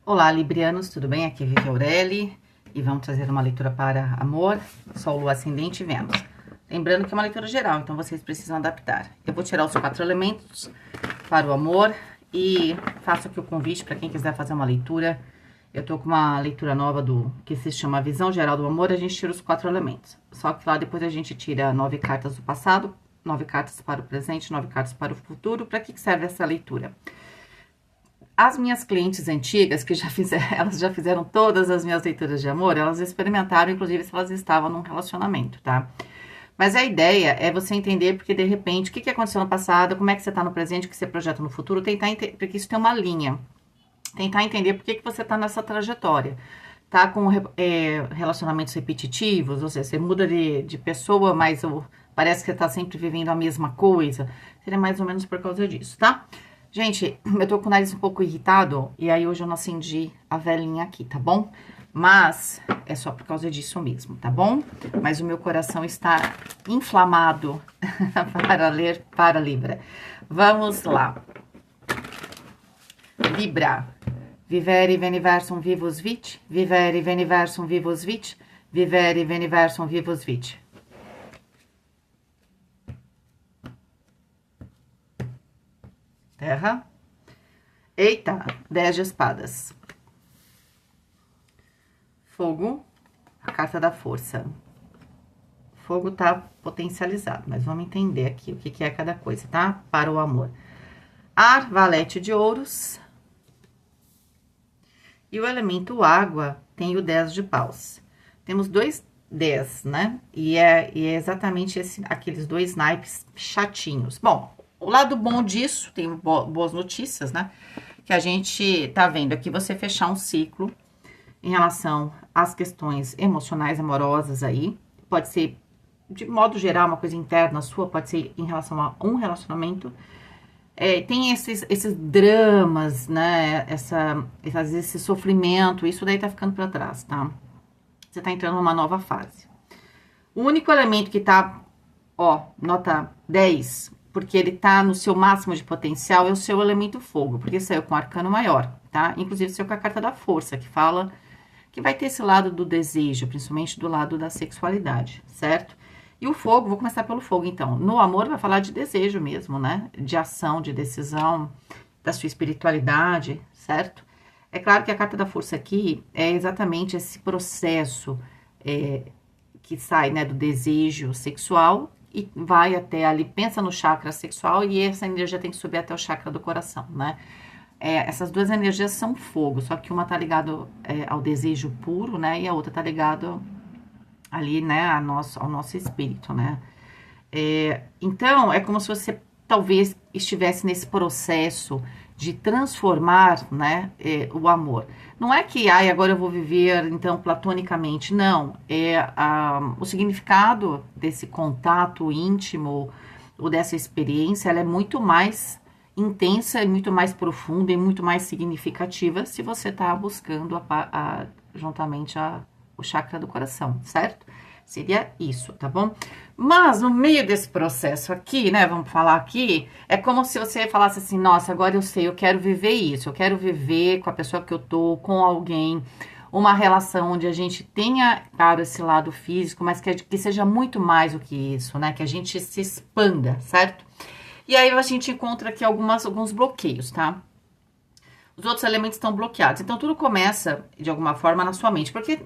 Olá, librianos, tudo bem? Aqui é Vivi Aureli e vamos fazer uma leitura para amor, Sol, Lua, Ascendente e Vênus. Lembrando que é uma leitura geral, então vocês precisam adaptar. Eu vou tirar os 4 elementos para o amor e faço aqui o convite para quem quiser fazer uma leitura. Eu tô com uma leitura nova do que se chama Visão Geral do Amor, a gente tira os 4 elementos. Só que lá depois a gente tira 9 cartas do passado, 9 cartas para o presente, 9 cartas para o futuro. Para que serve essa leitura? As minhas clientes antigas, que já fizeram, elas já fizeram todas as minhas leituras de amor, elas experimentaram, inclusive, se elas estavam num relacionamento, tá? Mas a ideia é você entender, porque de repente, o que aconteceu no passado, como é que você tá no presente, o que você projeta no futuro, tentar entender, porque isso tem uma linha. Tentar entender por que você tá nessa trajetória. Tá com relacionamentos repetitivos, ou seja, você muda de pessoa, mas parece que você tá sempre vivendo a mesma coisa. Seria mais ou menos por causa disso, tá? Gente, eu tô com o nariz um pouco irritado e aí hoje eu não acendi a velinha aqui, tá bom? Mas é só por causa disso mesmo, tá bom? Mas o meu coração está inflamado para ler para Libra. Vamos lá. Libra. Vivere veniversum vivus vit, vivere veniversum vivus vit, vivere veniversum vivus vit. Terra. Eita, 10 de espadas. Fogo, a carta da força. Fogo tá potencializado, mas vamos entender aqui o que é cada coisa, tá? Para o amor. Ar, valete de ouros. E o elemento água tem o 10 de paus. Temos dois 10, né? E é exatamente aqueles dois naipes chatinhos. Bom, o lado bom disso, tem boas notícias, né? Que a gente tá vendo aqui você fechar um ciclo em relação às questões emocionais, amorosas aí. Pode ser, de modo geral, uma coisa interna sua, pode ser em relação a um relacionamento. Tem esses dramas, né? Esse sofrimento, isso daí tá ficando pra trás, tá? Você tá entrando numa nova fase. O único elemento que tá, ó, nota 10, porque ele tá no seu máximo de potencial, é o seu elemento fogo, porque saiu com arcano maior, tá? Inclusive saiu com a carta da força, que fala que vai ter esse lado do desejo, principalmente do lado da sexualidade, certo? E o fogo, vou começar pelo fogo então. No amor vai falar de desejo mesmo, né? De ação, de decisão, da sua espiritualidade, certo? É claro que a carta da força aqui é exatamente esse processo que sai, né, do desejo sexual e vai até ali, pensa no chakra sexual e essa energia tem que subir até o chakra do coração, né? Essas duas energias são fogo, só que uma tá ligado ao desejo puro, né? E a outra tá ligado ali, né, ao nosso espírito, né? Então, é como se você talvez estivesse nesse processo de transformar, né, o amor. Não é que, agora eu vou viver, então, platonicamente. Não, o significado desse contato íntimo ou dessa experiência, ela é muito mais intensa, e muito mais profunda e muito mais significativa se você está buscando juntamente o chakra do coração, certo? Seria isso, tá bom? Mas no meio desse processo aqui, né, vamos falar aqui, é como se você falasse assim, nossa, agora eu sei, eu quero viver isso, eu quero viver com a pessoa que eu tô, com alguém, uma relação onde a gente tenha, claro, esse lado físico, mas que seja muito mais do que isso, né, que a gente se expanda, certo? E aí a gente encontra aqui alguns bloqueios, tá? Os outros elementos estão bloqueados. Então, tudo começa, de alguma forma, na sua mente. Por que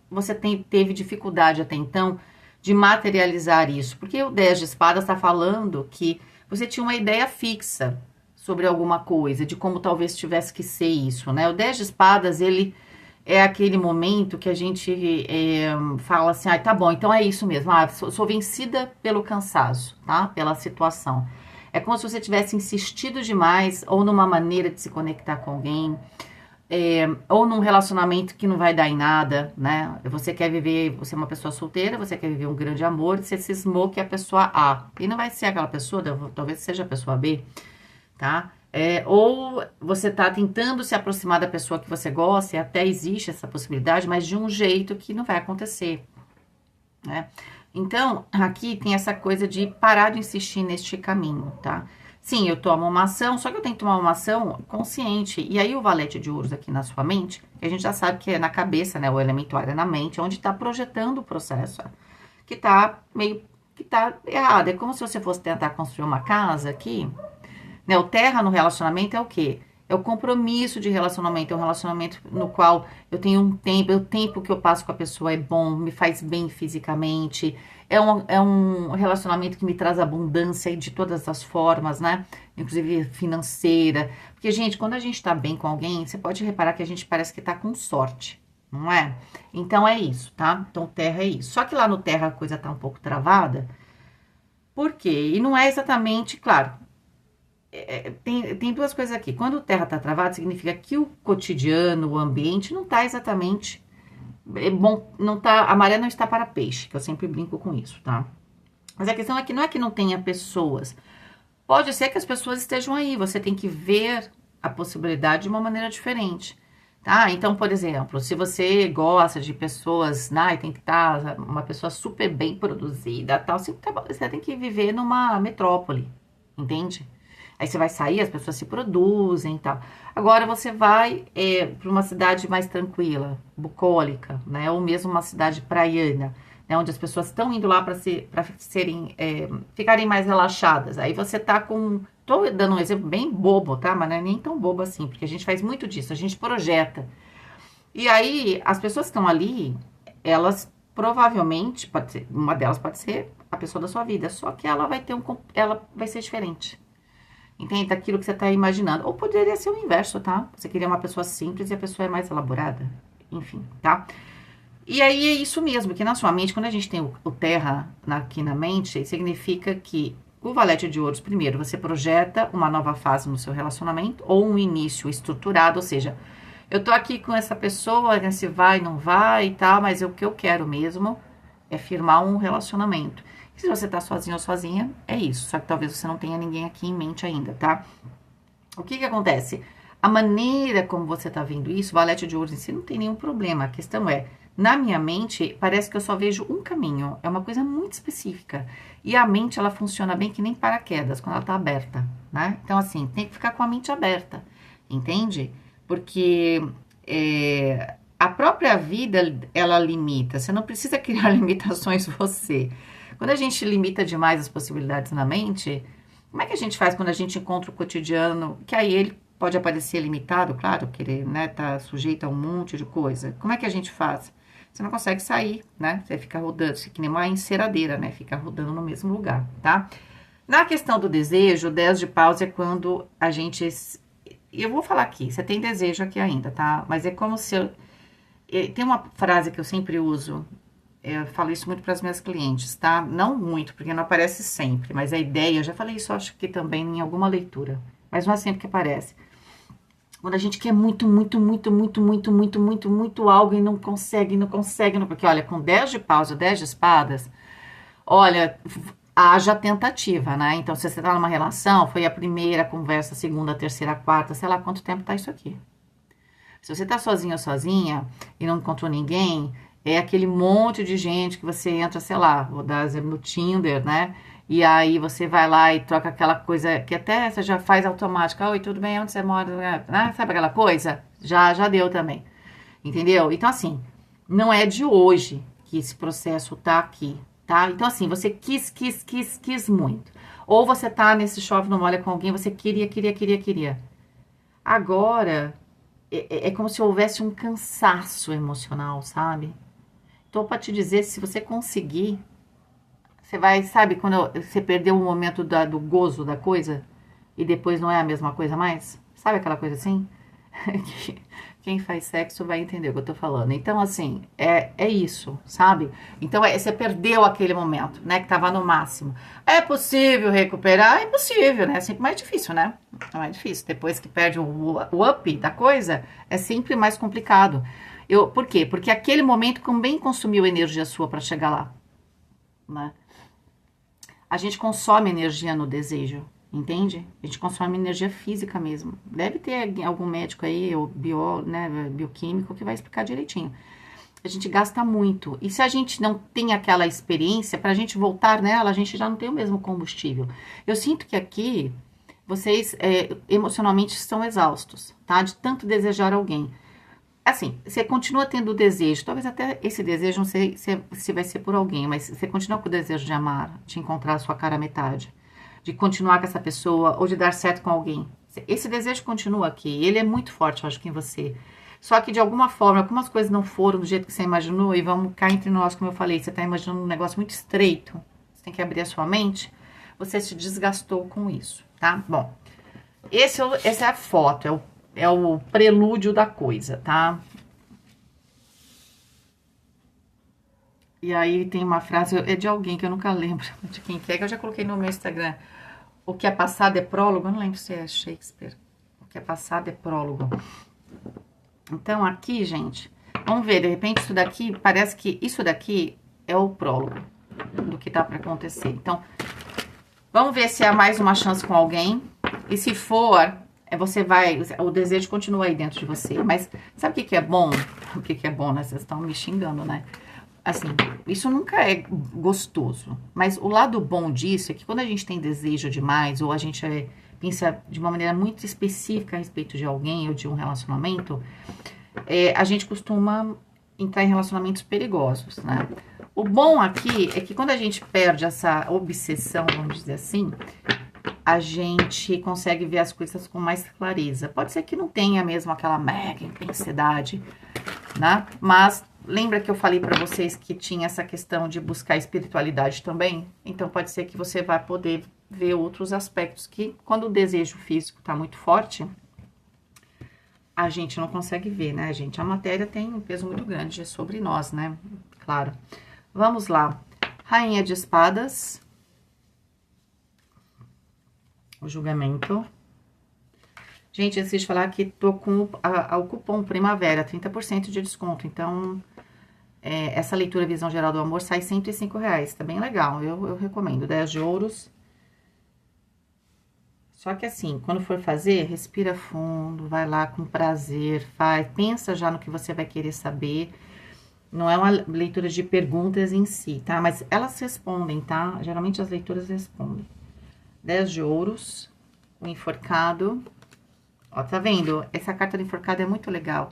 você teve dificuldade até então de materializar isso? Porque o 10 de espadas está falando que você tinha uma ideia fixa sobre alguma coisa, de como talvez tivesse que ser isso, né? O 10 de espadas, ele é aquele momento que a gente fala assim, tá bom, então é isso mesmo. Sou vencida pelo cansaço, tá? Pela situação. É como se você tivesse insistido demais, ou numa maneira de se conectar com alguém, ou num relacionamento que não vai dar em nada, né? Você quer viver, você é uma pessoa solteira, você quer viver um grande amor, você cismou que é a pessoa A. E não vai ser aquela pessoa, talvez seja a pessoa B, tá? Ou você tá tentando se aproximar da pessoa que você gosta, e até existe essa possibilidade, mas de um jeito que não vai acontecer, né? Então, aqui tem essa coisa de parar de insistir neste caminho, tá? Sim, eu tomo uma ação, só que eu tenho que tomar uma ação consciente. E aí o valete de ouros aqui na sua mente, que a gente já sabe que é na cabeça, né? O elemento ar é na mente, onde está projetando o processo, que tá meio, que tá errado. É como se você fosse tentar construir uma casa aqui, né? O terra no relacionamento é o quê? É o compromisso de relacionamento, é um relacionamento no qual eu tenho um tempo, o tempo que eu passo com a pessoa é bom, me faz bem fisicamente, é um relacionamento que me traz abundância de todas as formas, né? Inclusive financeira. Porque, gente, quando a gente tá bem com alguém, você pode reparar que a gente parece que tá com sorte, não é? Então é isso, tá? Então terra é isso. Só que lá no terra a coisa tá um pouco travada. Por quê? E não é exatamente, claro, tem duas coisas aqui. Quando o terra está travado, significa que o cotidiano, o ambiente, não está exatamente bom, não tá, a maré não está para peixe, que eu sempre brinco com isso, tá? Mas a questão é que não é que não tenha pessoas. Pode ser que as pessoas estejam aí, você tem que ver a possibilidade de uma maneira diferente. Tá? Então, por exemplo, se você gosta de pessoas, né, tem que estar uma pessoa super bem produzida, tal, você tem que viver numa metrópole, entende? Aí você vai sair, as pessoas se produzem e tal. Agora você vai para uma cidade mais tranquila, bucólica, né? Ou mesmo uma cidade praiana, né? Onde as pessoas estão indo lá para serem, ficarem mais relaxadas. Aí você tá com. Tô dando um exemplo bem bobo, tá? Mas não é nem tão bobo assim, porque a gente faz muito disso, a gente projeta. E aí, as pessoas que estão ali, elas provavelmente, uma delas pode ser a pessoa da sua vida, só que ela vai ter ela vai ser diferente. Entende? Daquilo que você está imaginando. Ou poderia ser o inverso, tá? Você queria uma pessoa simples e a pessoa é mais elaborada. Enfim, tá? E aí é isso mesmo, que na sua mente, quando a gente tem o terra aqui na mente, significa que o valete de ouros, primeiro, você projeta uma nova fase no seu relacionamento, ou um início estruturado, ou seja, eu tô aqui com essa pessoa, né, se vai, não vai e tal, mas o que eu quero mesmo é firmar um relacionamento. E se você tá sozinho ou sozinha, é isso. Só que talvez você não tenha ninguém aqui em mente ainda, tá? O que que acontece? A maneira como você tá vendo isso, o valete de ouros em si não tem nenhum problema. A questão é, na minha mente, parece que eu só vejo um caminho. É uma coisa muito específica. E a mente, ela funciona bem que nem paraquedas, quando ela tá aberta, né? Então, assim, tem que ficar com a mente aberta, entende? Porque a própria vida, ela limita. Você não precisa criar limitações você. Quando a gente limita demais as possibilidades na mente, como é que a gente faz quando a gente encontra o cotidiano, que aí ele pode aparecer limitado, claro, que ele, né, tá sujeito a um monte de coisa. Como é que a gente faz? Você não consegue sair, né? Você fica rodando, você que nem uma enceradeira, né? Fica rodando no mesmo lugar, tá? Na questão do desejo, o 10 de paus é quando a gente... Eu vou falar aqui, você tem desejo aqui ainda, tá? Mas é como se... Tem uma frase que eu sempre uso, eu falo isso muito para as minhas clientes, tá? Não muito, porque não aparece sempre, mas a ideia, eu já falei isso, acho que também em alguma leitura, mas não é sempre que aparece. Quando a gente quer muito, muito, muito, muito, muito, muito, muito, muito algo e não consegue, não consegue, não, porque olha, com 10 de paus ou 10 de espadas, olha, haja tentativa, né? Então, se você tá numa relação, foi a primeira conversa, a segunda, a terceira, a quarta, sei lá quanto tempo tá isso aqui. Se você tá sozinho ou sozinha e não encontrou ninguém, é aquele monte de gente que você entra, sei lá, vou dar exemplo no Tinder, né? E aí você vai lá e troca aquela coisa que até você já faz automática. Oi, tudo bem? Onde você mora? Né? Sabe aquela coisa? Já deu também. Entendeu? Então, assim, não é de hoje que esse processo tá aqui, tá? Então, assim, você quis muito. Ou você tá nesse chove não molha com alguém, você queria. Agora, é como se houvesse um cansaço emocional, sabe? Tô pra te dizer, se você conseguir, você vai, sabe, quando você perdeu o momento do gozo da coisa e depois não é a mesma coisa mais? Sabe aquela coisa assim? Quem faz sexo vai entender o que eu tô falando. Então, assim, é isso, sabe? Então, você perdeu aquele momento, né, que tava no máximo. É possível recuperar? É possível, né? É sempre mais difícil, né? É mais difícil. Depois que perde o up da coisa, é sempre mais complicado. Por quê? Porque aquele momento também consumiu energia sua para chegar lá, né? A gente consome energia no desejo, entende? A gente consome energia física mesmo. Deve ter algum médico aí, ou bioquímico, que vai explicar direitinho. A gente gasta muito. E se a gente não tem aquela experiência, para a gente voltar nela, a gente já não tem o mesmo combustível. Eu sinto que aqui vocês emocionalmente estão exaustos, tá? De tanto desejar alguém. Assim, você continua tendo o desejo, talvez até esse desejo, não sei se vai ser por alguém, mas você continua com o desejo de amar, de encontrar a sua cara metade, de continuar com essa pessoa ou de dar certo com alguém. Esse desejo continua aqui, ele é muito forte, eu acho, que em você. Só que de alguma forma, algumas coisas não foram do jeito que você imaginou, e vamos cá entre nós, como eu falei, você está imaginando um negócio muito estreito, você tem que abrir a sua mente, você se desgastou com isso, tá? Bom, essa é a foto, é o prelúdio da coisa, tá? E aí tem uma frase, é de alguém que eu nunca lembro de quem que é, que eu já coloquei no meu Instagram. O que é passado é prólogo, eu não lembro se é Shakespeare. O que é passado é prólogo. Então aqui, gente, vamos ver, de repente isso daqui, parece que isso daqui é o prólogo do que tá para acontecer. Então, vamos ver se há mais uma chance com alguém. E se for, você vai, o desejo continua aí dentro de você. Mas sabe o que que é bom? O que que é bom, né? Vocês estão me xingando, né? Assim, isso nunca é gostoso. Mas o lado bom disso é que quando a gente tem desejo demais, ou a gente pensa de uma maneira muito específica a respeito de alguém ou de um relacionamento, a gente costuma entrar em relacionamentos perigosos, né? O bom aqui é que quando a gente perde essa obsessão, vamos dizer assim, a gente consegue ver as coisas com mais clareza. Pode ser que não tenha mesmo aquela mega intensidade, né? Mas lembra que eu falei para vocês que tinha essa questão de buscar espiritualidade também? Então pode ser que você vai poder ver outros aspectos que, quando o desejo físico está muito forte, a gente não consegue ver, né, gente? A matéria tem um peso muito grande sobre nós, né? Claro. Vamos lá. Rainha de Espadas. O julgamento. Gente, esqueci de falar que tô com o cupom Primavera, 30% de desconto. Então, essa leitura Visão Geral do Amor sai R$105. Tá bem legal, eu recomendo. 10 de ouros. Só que assim, quando for fazer, respira fundo, vai lá com prazer, faz, pensa já no que você vai querer saber. Não é uma leitura de perguntas em si, tá? Mas elas respondem, tá? Geralmente as leituras respondem. 10 de ouros, o enforcado. Ó, tá vendo? Essa carta do enforcado é muito legal.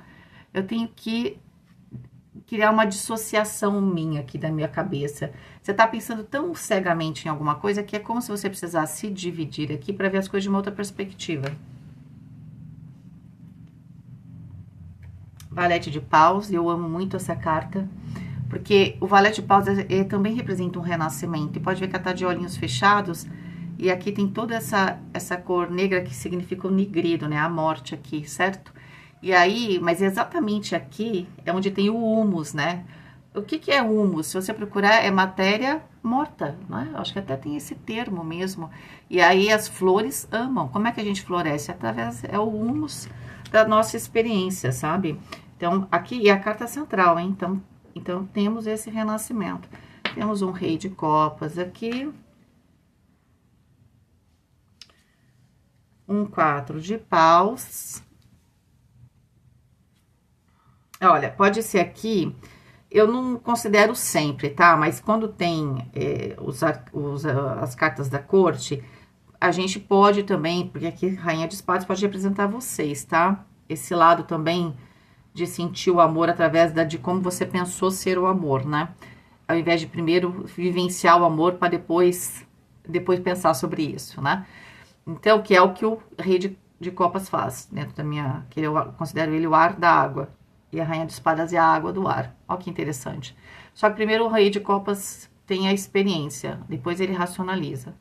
Eu tenho que criar uma dissociação minha aqui da minha cabeça. Você tá pensando tão cegamente em alguma coisa que é como se você precisasse se dividir aqui para ver as coisas de uma outra perspectiva. Valete de paus, eu amo muito essa carta, porque o valete de paus também representa um renascimento. E pode ver que ela tá de olhinhos fechados, e aqui tem toda essa cor negra que significa o nigredo, né? A morte aqui, certo? E aí, mas exatamente aqui é onde tem o humus, né? O que que é humus? Se você procurar, é matéria morta, né? Acho que até tem esse termo mesmo. E aí as flores amam. Como é que a gente floresce? Através, é o humus da nossa experiência, sabe? Então, aqui é a carta central, hein? Então temos esse renascimento. Temos um rei de copas aqui. Um 4 de paus. Olha, pode ser aqui, eu não considero sempre, tá? Mas quando tem as cartas da corte, a gente pode também, porque aqui Rainha de Espadas pode representar vocês, tá? Esse lado também de sentir o amor através de como você pensou ser o amor, né? Ao invés de primeiro vivenciar o amor para depois pensar sobre isso, né? Então, que é o que o rei de copas faz, dentro da minha, que eu considero ele o ar da água. E a Rainha de Espadas é a água do ar. Olha que interessante. Só que primeiro o Rei de Copas tem a experiência, depois ele racionaliza.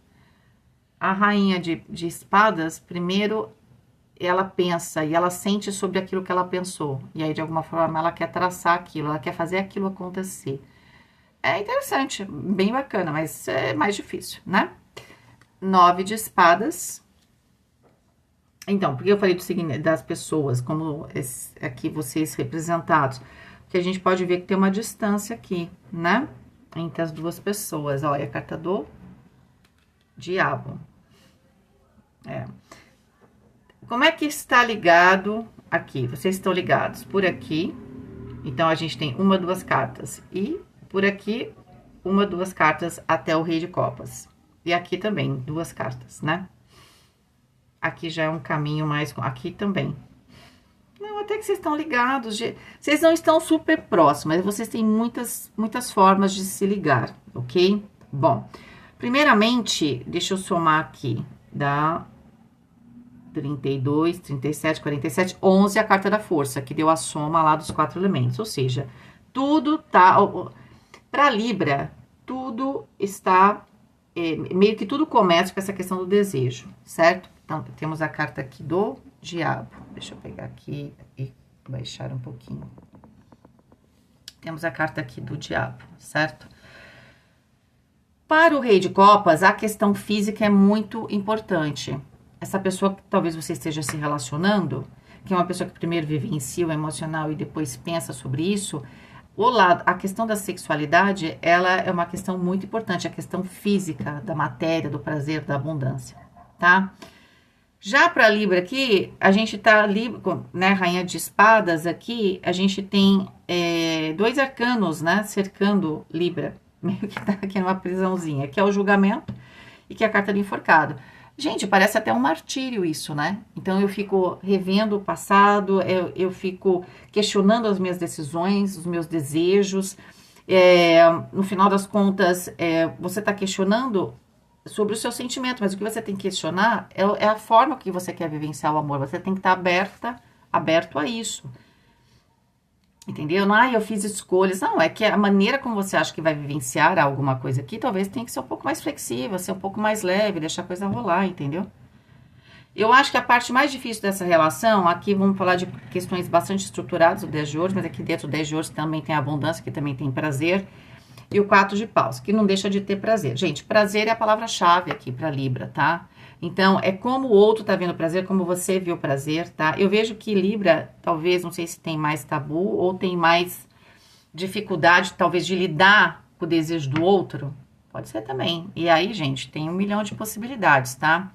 A Rainha de Espadas, primeiro ela pensa e ela sente sobre aquilo que ela pensou. E aí, de alguma forma, ela quer traçar aquilo, ela quer fazer aquilo acontecer. É interessante, bem bacana, mas é mais difícil, né? 9 de Espadas. Então, por que eu falei do signo das pessoas, como aqui vocês representados? Porque a gente pode ver que tem uma distância aqui, né? Entre as duas pessoas. Olha, a carta do diabo. Como é que está ligado aqui? Vocês estão ligados por aqui. Então, a gente tem uma, duas cartas. E por aqui, uma, duas cartas até o Rei de Copas. E aqui também, duas cartas, né? Aqui já é um caminho mais... Aqui também. Não, até que vocês estão ligados. Vocês não estão super próximos, mas vocês têm muitas formas de se ligar, ok? Bom, primeiramente, deixa eu somar aqui. Dá 32, 37, 47, 11 a carta da força, que deu a soma lá dos 4 elementos. Ou seja, tudo tá... Para Libra, tudo está... meio que tudo começa com essa questão do desejo, certo? Então, temos a carta aqui do diabo. Deixa eu pegar aqui e baixar um pouquinho. Temos a carta aqui do diabo, certo? Para o rei de copas, a questão física é muito importante. Essa pessoa que talvez você esteja se relacionando, que é uma pessoa que primeiro vivencia o emocional e depois pensa sobre isso, a questão da sexualidade, ela é uma questão muito importante, a questão física, da matéria, do prazer, da abundância, tá? Já para Libra aqui, a gente tá, né, rainha de espadas aqui, a gente tem 2 arcanos, né, cercando Libra, meio que tá aqui numa prisãozinha, que é o julgamento e que é a carta do enforcado. Gente, parece até um martírio isso, né? Então eu fico revendo o passado, eu fico questionando as minhas decisões, os meus desejos. No final das contas, você está questionando sobre o seu sentimento, mas o que você tem que questionar é a forma que você quer vivenciar o amor. Você tem que estar aberto a isso. Entendeu? Não, eu fiz escolhas. Não, é que a maneira como você acha que vai vivenciar alguma coisa aqui, talvez tenha que ser um pouco mais flexível, ser um pouco mais leve, deixar a coisa rolar, entendeu? Eu acho que a parte mais difícil dessa relação, aqui vamos falar de questões bastante estruturadas, o 10 de ouros, mas aqui dentro do 10 de ouros também tem abundância, que também tem prazer, e o 4 de paus, que não deixa de ter prazer. Gente, prazer é a palavra-chave aqui para Libra, tá? Então, é como o outro tá vendo prazer, como você viu prazer, tá? Eu vejo que Libra, talvez, não sei se tem mais tabu ou tem mais dificuldade, talvez, de lidar com o desejo do outro. Pode ser também. E aí, gente, tem 1 milhão de possibilidades, tá?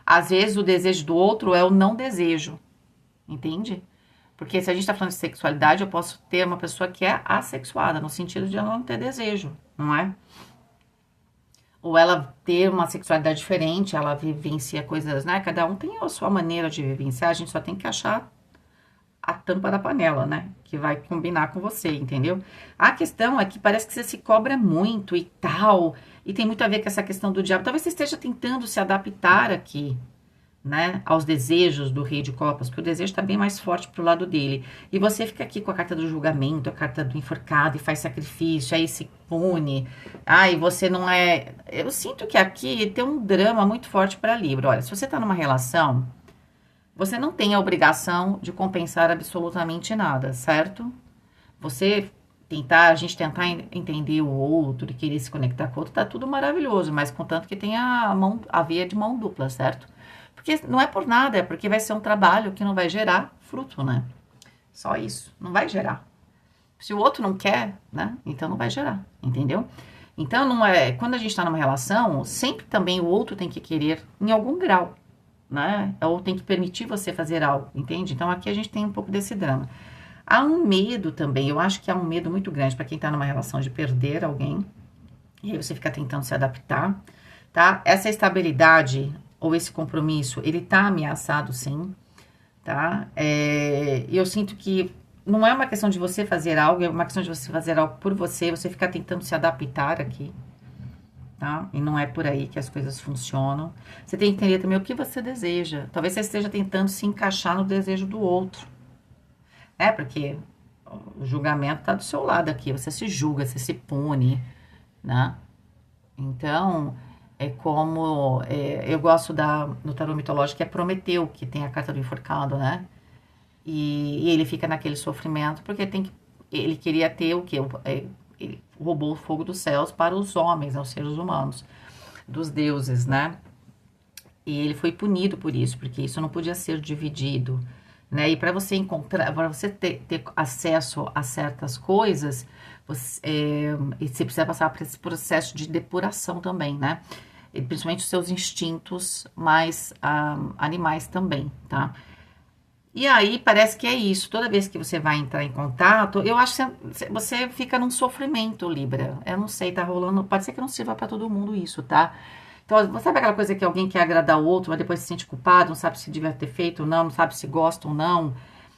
Às vezes, o desejo do outro é o não desejo, entende? Porque se a gente tá falando de sexualidade, eu posso ter uma pessoa que é assexuada, no sentido de ela não ter desejo, não é? Ou ela ter uma sexualidade diferente, ela vivencia coisas, né? Cada um tem a sua maneira de vivenciar, a gente só tem que achar a tampa da panela, né? Que vai combinar com você, entendeu? A questão é que parece que você se cobra muito e tal, e tem muito a ver com essa questão do diabo. Talvez você esteja tentando se adaptar aqui, né, aos desejos do rei de copas, porque o desejo está bem mais forte pro lado dele. E você fica aqui com a carta do julgamento, a carta do enforcado, e faz sacrifício, aí se pune. Ai, você não é... Eu sinto que aqui tem um drama muito forte para Libra. Olha, se você tá numa relação, você não tem a obrigação de compensar absolutamente nada, certo? A gente tentar entender o outro e querer se conectar com o outro, tá tudo maravilhoso, mas contanto que tenha a via de mão dupla, certo? Porque não é por nada, é porque vai ser um trabalho que não vai gerar fruto, né? Só isso, não vai gerar. Se o outro não quer, né? Então não vai gerar, entendeu? Então não é, quando a gente tá numa relação, sempre também o outro tem que querer em algum grau, né? Ou tem que permitir você fazer algo, entende? Então aqui a gente tem um pouco desse drama. Há um medo também, eu acho que há um medo muito grande para quem tá numa relação de perder alguém, e aí você fica tentando se adaptar, tá? Essa estabilidade ou esse compromisso, ele tá ameaçado sim, tá? Eu sinto que não é uma questão de você fazer algo, é uma questão de você fazer algo por você, você ficar tentando se adaptar aqui, tá? E não é por aí que as coisas funcionam. Você tem que entender também o que você deseja. Talvez você esteja tentando se encaixar no desejo do outro, né? Porque o julgamento tá do seu lado aqui, você se julga, você se pune, né? Então... eu gosto no tarô mitológico, que é Prometeu, que tem a carta do enforcado, né? E ele fica naquele sofrimento, porque ele queria ter o quê? Ele roubou o fogo dos céus para os homens, aos seres humanos, dos deuses, né? E ele foi punido por isso, porque isso não podia ser dividido, né? E para você ter acesso a certas coisas, você precisa passar por esse processo de depuração também, né? E principalmente os seus instintos mais animais também, tá? E aí parece que é isso. Toda vez que você vai entrar em contato, eu acho que você fica num sofrimento, Libra. Eu não sei, tá rolando. Pode ser que não sirva para todo mundo isso, tá? Então, você sabe aquela coisa que alguém quer agradar o outro, mas depois se sente culpado, não sabe se devia ter feito ou não sabe se gosta ou não,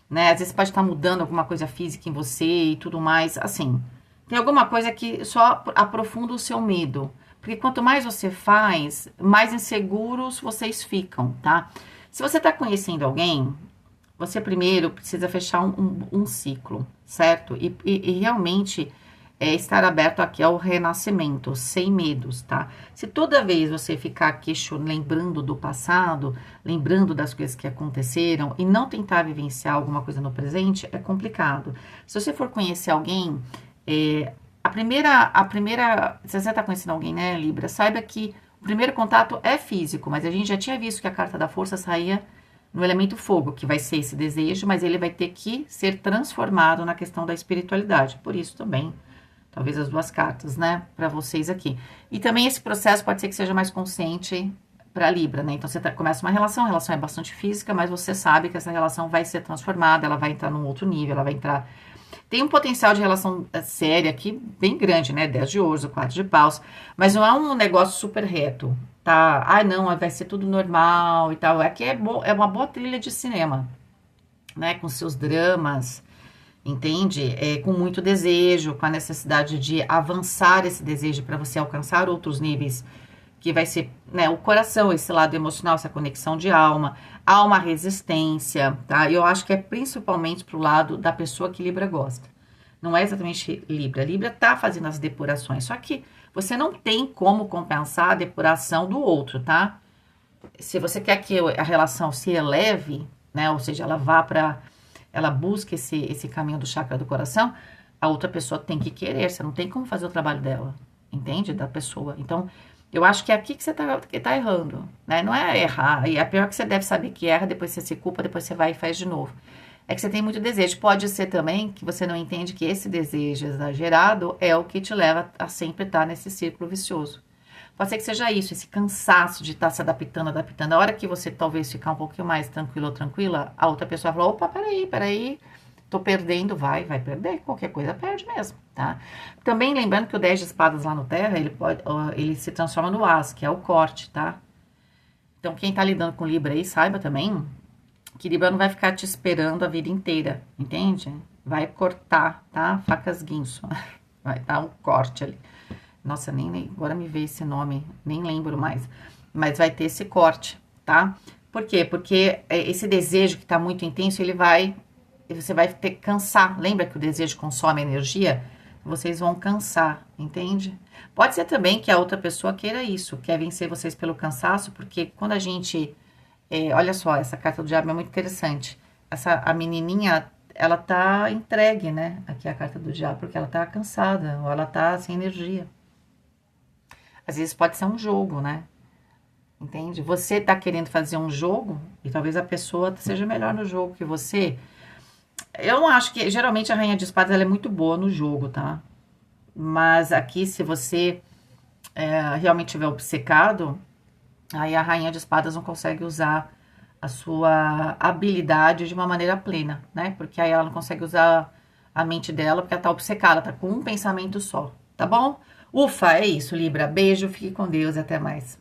né? Às vezes pode estar mudando alguma coisa física em você e tudo mais. Assim, tem alguma coisa que só aprofunda o seu medo. Porque quanto mais você faz, mais inseguros vocês ficam, tá? Se você está conhecendo alguém, você primeiro precisa fechar um ciclo, certo? E realmente estar aberto aqui ao renascimento, sem medos, tá? Se toda vez você ficar lembrando do passado, lembrando das coisas que aconteceram e não tentar vivenciar alguma coisa no presente, é complicado. Se você for conhecer alguém, se você está conhecendo alguém, né, Libra, saiba que o primeiro contato é físico, mas a gente já tinha visto que a carta da força saía no elemento fogo, que vai ser esse desejo, mas ele vai ter que ser transformado na questão da espiritualidade. Por isso também, talvez as duas cartas, né, para vocês aqui. E também esse processo pode ser que seja mais consciente para Libra, né? Então você começa uma relação, a relação é bastante física, mas você sabe que essa relação vai ser transformada, ela vai entrar num outro nível, ela vai entrar. Tem um potencial de relação séria aqui bem grande, né? 10 de ouros, 4 de paus, mas não é um negócio super reto, tá? Ah, não, vai ser tudo normal e tal. Aqui é uma boa trilha de cinema, né? Com seus dramas, entende? Com muito desejo, com a necessidade de avançar esse desejo para você alcançar outros níveis, que vai ser, né, o coração, esse lado emocional, essa conexão de alma. Há uma resistência, tá? Eu acho que é principalmente pro lado da pessoa que Libra gosta. Não é exatamente Libra. Libra tá fazendo as depurações, só que você não tem como compensar a depuração do outro, tá? Se você quer que a relação se eleve, né, ou seja, ela busca esse caminho do chakra do coração, a outra pessoa tem que querer, você não tem como fazer o trabalho dela, entende? Da pessoa. Então, eu acho que é aqui que você tá errando, né? Não é errar, e é pior que você deve saber que erra, depois você se culpa, depois você vai e faz de novo. É que você tem muito desejo. Pode ser também que você não entende que esse desejo exagerado é o que te leva a sempre estar nesse círculo vicioso. Pode ser que seja isso, esse cansaço de estar se adaptando. A hora que você talvez ficar um pouquinho mais tranquilo ou tranquila, a outra pessoa fala, opa, peraí, tô perdendo, vai perder, qualquer coisa perde mesmo, tá? Também lembrando que o 10 de espadas lá no terra, ele se transforma no as, que é o corte, tá? Então quem tá lidando com Libra aí, saiba também que Libra não vai ficar te esperando a vida inteira, entende? Vai cortar, tá? Facas guinso, vai dar um corte ali. Nossa, nem agora me veio esse nome, nem lembro mais. Mas vai ter esse corte, tá? Por quê? Porque esse desejo que tá muito intenso, você vai ter que cansar. Lembra que o desejo consome energia? Vocês vão cansar, entende? Pode ser também que a outra pessoa queira isso, quer vencer vocês pelo cansaço, porque quando a gente... olha só, essa carta do diabo é muito interessante. A menininha, ela tá entregue, né? Aqui é a carta do diabo, porque ela tá cansada, ou ela tá sem energia. Às vezes pode ser um jogo, né? Entende? Você tá querendo fazer um jogo, e talvez a pessoa seja melhor no jogo que você. Eu não acho que... Geralmente a Rainha de Espadas ela é muito boa no jogo, tá? Mas aqui, se você realmente estiver obcecado, aí a Rainha de Espadas não consegue usar a sua habilidade de uma maneira plena, né? Porque aí ela não consegue usar a mente dela, porque ela tá obcecada, tá com um pensamento só, tá bom? Ufa, é isso, Libra. Beijo, fique com Deus e até mais.